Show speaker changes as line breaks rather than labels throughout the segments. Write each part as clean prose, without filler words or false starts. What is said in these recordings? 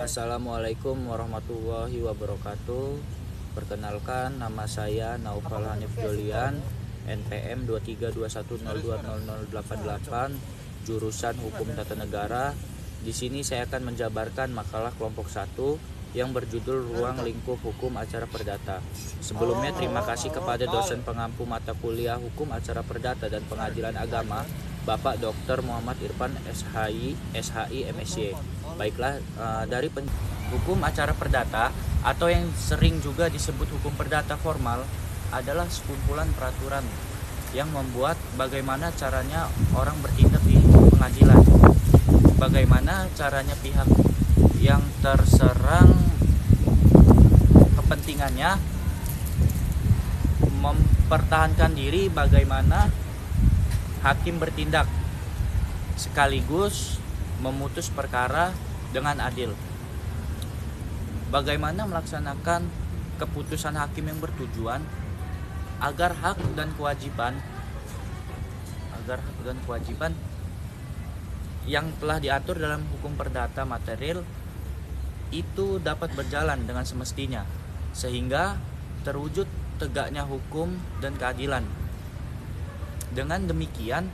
Assalamualaikum warahmatullahi wabarakatuh. Perkenalkan, nama saya Naufal Hanif Dolian, NPM 2321020088, jurusan Hukum Tata Negara. Di sini saya akan menjabarkan makalah kelompok 1 yang berjudul Ruang Lingkup Hukum Acara Perdata. Sebelumnya terima kasih kepada dosen pengampu mata kuliah Hukum Acara Perdata dan Pengadilan Agama, Bapak Dr. Muhammad Irfan SHI, MSc. Baiklah, dari hukum acara perdata atau yang sering juga disebut hukum perdata formal adalah sekumpulan peraturan yang membuat bagaimana caranya orang bertindak di pengadilan, bagaimana caranya pihak yang terserang kepentingannya mempertahankan diri, bagaimana hakim bertindak sekaligus memutus perkara dengan adil, bagaimana melaksanakan keputusan hakim yang bertujuan agar hak dan kewajiban yang telah diatur dalam hukum perdata material itu dapat berjalan dengan semestinya sehingga terwujud tegaknya hukum dan keadilan. Dengan demikian,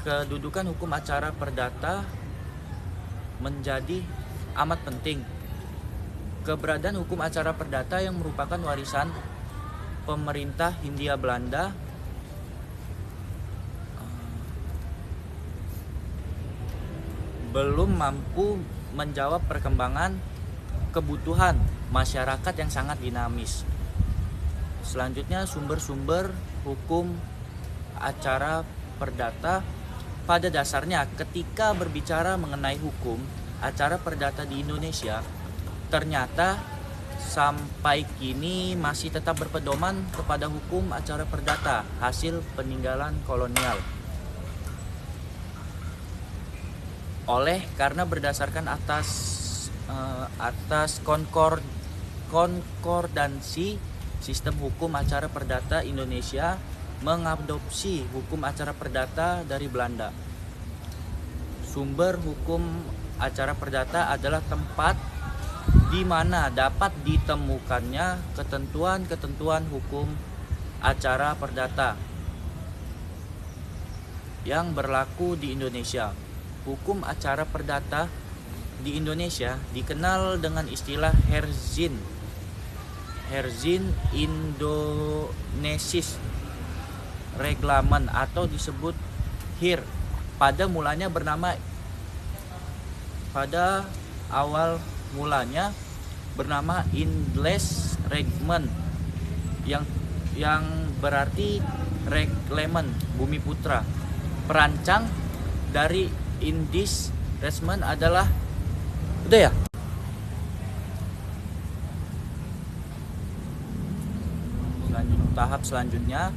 kedudukan hukum acara perdata menjadi amat penting. Keberadaan hukum acara perdata yang merupakan warisan pemerintah Hindia Belanda belum mampu menjawab perkembangan kebutuhan masyarakat yang sangat dinamis. Selanjutnya, sumber-sumber hukum acara perdata. Pada dasarnya, ketika berbicara mengenai hukum acara perdata di Indonesia, ternyata sampai kini masih tetap berpedoman kepada hukum acara perdata hasil peninggalan kolonial. Karena berdasarkan atas konkordansi sistem hukum acara perdata, Indonesia mengadopsi hukum acara perdata dari Belanda. Sumber hukum acara perdata adalah tempat di mana dapat ditemukannya ketentuan-ketentuan hukum acara perdata yang berlaku di Indonesia. Hukum acara perdata di Indonesia dikenal dengan istilah Herzin Indonesis Reglamen atau disebut HIR. Pada awal mulanya bernama English Reglement yang berarti Reglemen Bumi Putra. Perancang dari English Reglement adalah tahap selanjutnya,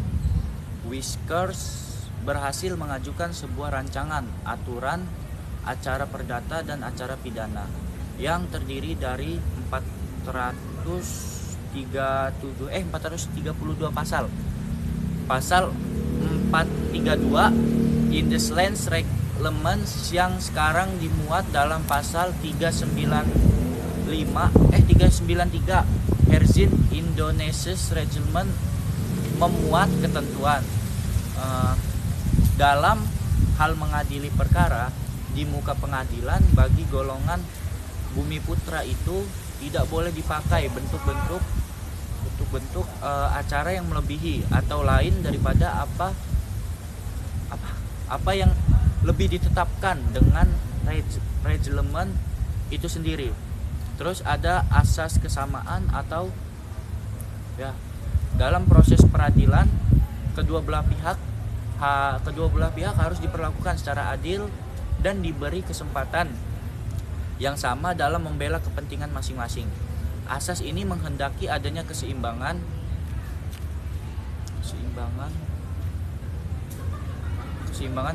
Whiskers berhasil mengajukan sebuah rancangan aturan acara perdata dan acara pidana yang terdiri dari 432 pasal. Pasal 432 Independence Reglements yang sekarang dimuat dalam pasal 393 Herzin Indonesis Reglement memuat ketentuan dalam hal mengadili perkara di muka pengadilan bagi golongan bumi putra itu tidak boleh dipakai bentuk-bentuk acara yang melebihi atau lain daripada apa yang lebih ditetapkan dengan reglemen itu sendiri. Terus ada asas kesamaan atau dalam proses peradilan kedua belah pihak harus diperlakukan secara adil dan diberi kesempatan yang sama dalam membela kepentingan masing-masing. Asas ini menghendaki adanya keseimbangan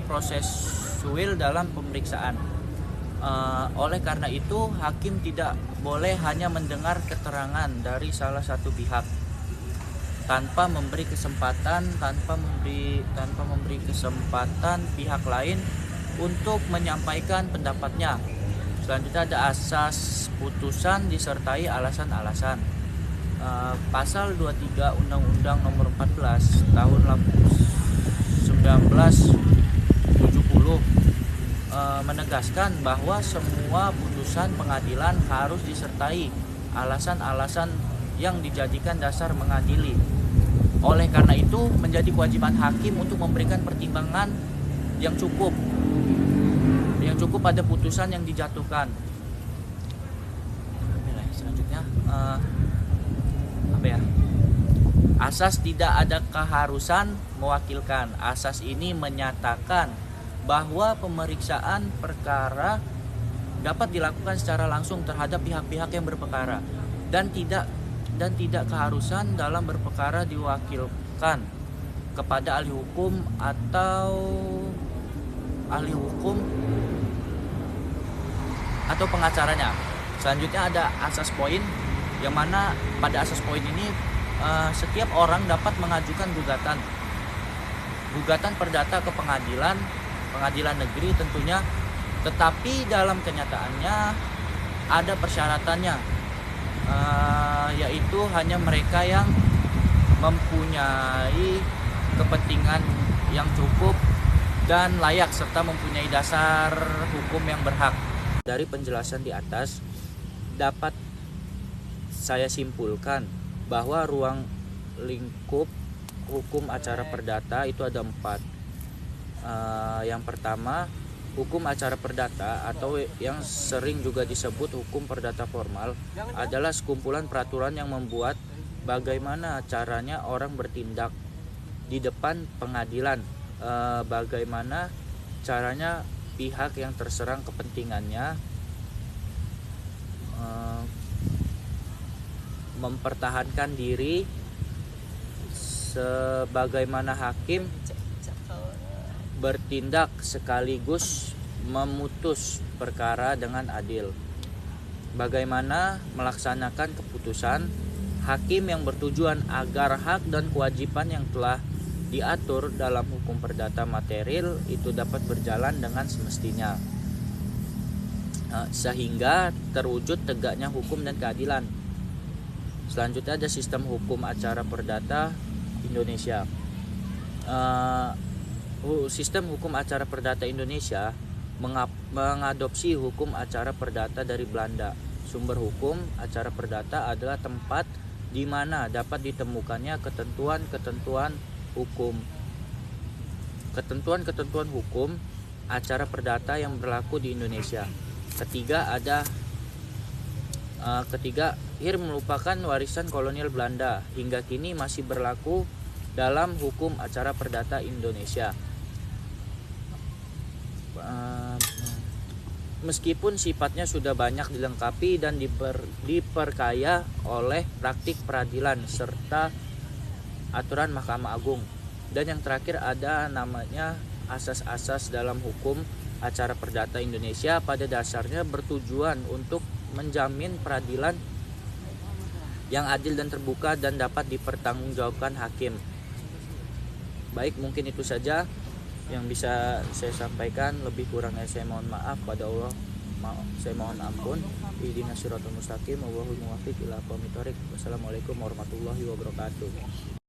prosesual dalam pemeriksaan. Oleh karena itu, hakim tidak boleh hanya mendengar keterangan dari salah satu pihak tanpa memberi kesempatan pihak lain untuk menyampaikan pendapatnya. Selanjutnya ada asas putusan disertai alasan-alasan. Pasal 23 Undang-Undang Nomor 14 Tahun 1970 menegaskan bahwa semua putusan pengadilan harus disertai alasan-alasan yang dijadikan dasar mengadili. Oleh karena itu, menjadi kewajiban hakim untuk memberikan pertimbangan yang cukup pada putusan yang dijatuhkan. Selanjutnya, asas tidak ada keharusan mewakilkan. Asas ini menyatakan bahwa pemeriksaan perkara dapat dilakukan secara langsung terhadap pihak-pihak yang berperkara dan tidak keharusan dalam berperkara diwakilkan kepada ahli hukum atau pengacaranya. Selanjutnya ada asas poin, yang mana pada asas poin ini setiap orang dapat mengajukan gugatan perdata ke pengadilan negeri tentunya, tetapi dalam kenyataannya ada persyaratannya, yaitu hanya mereka yang mempunyai kepentingan yang cukup dan layak serta mempunyai dasar hukum yang berhak. Dari penjelasan di atas dapat saya simpulkan bahwa ruang lingkup hukum acara perdata itu ada 4. Yang pertama, hukum acara perdata atau yang sering juga disebut hukum perdata formal adalah sekumpulan peraturan yang membuat bagaimana caranya orang bertindak di depan pengadilan, bagaimana caranya pihak yang terserang kepentingannya mempertahankan diri, sebagaimana hakim bertindak sekaligus memutus perkara dengan adil, bagaimana melaksanakan keputusan hakim yang bertujuan agar hak dan kewajiban yang telah diatur dalam hukum perdata material itu dapat berjalan dengan semestinya, sehingga terwujud tegaknya hukum dan keadilan. Selanjutnya ada sistem hukum acara perdata Indonesia. Sistem hukum acara perdata Indonesia mengadopsi hukum acara perdata dari Belanda. Sumber hukum acara perdata adalah tempat di mana dapat ditemukannya ketentuan-ketentuan hukum acara perdata yang berlaku di Indonesia. Ketiga, IR merupakan warisan kolonial Belanda, hingga kini masih berlaku dalam hukum acara perdata Indonesia. Meskipun sifatnya sudah banyak dilengkapi dan diperkaya oleh praktik peradilan serta aturan Mahkamah Agung. Dan yang terakhir ada namanya asas-asas dalam hukum acara perdata Indonesia, pada dasarnya bertujuan untuk menjamin peradilan yang adil dan terbuka dan dapat dipertanggungjawabkan hakim. Baik, mungkin itu saja yang bisa saya sampaikan. Lebih kurangnya saya mohon maaf pada Allah. Saya mohon ampun. Ihdinas siratal mustaqim, wallahul muwaffiq ila aqwamit thoriq. Wassalamualaikum warahmatullahi wabarakatuh.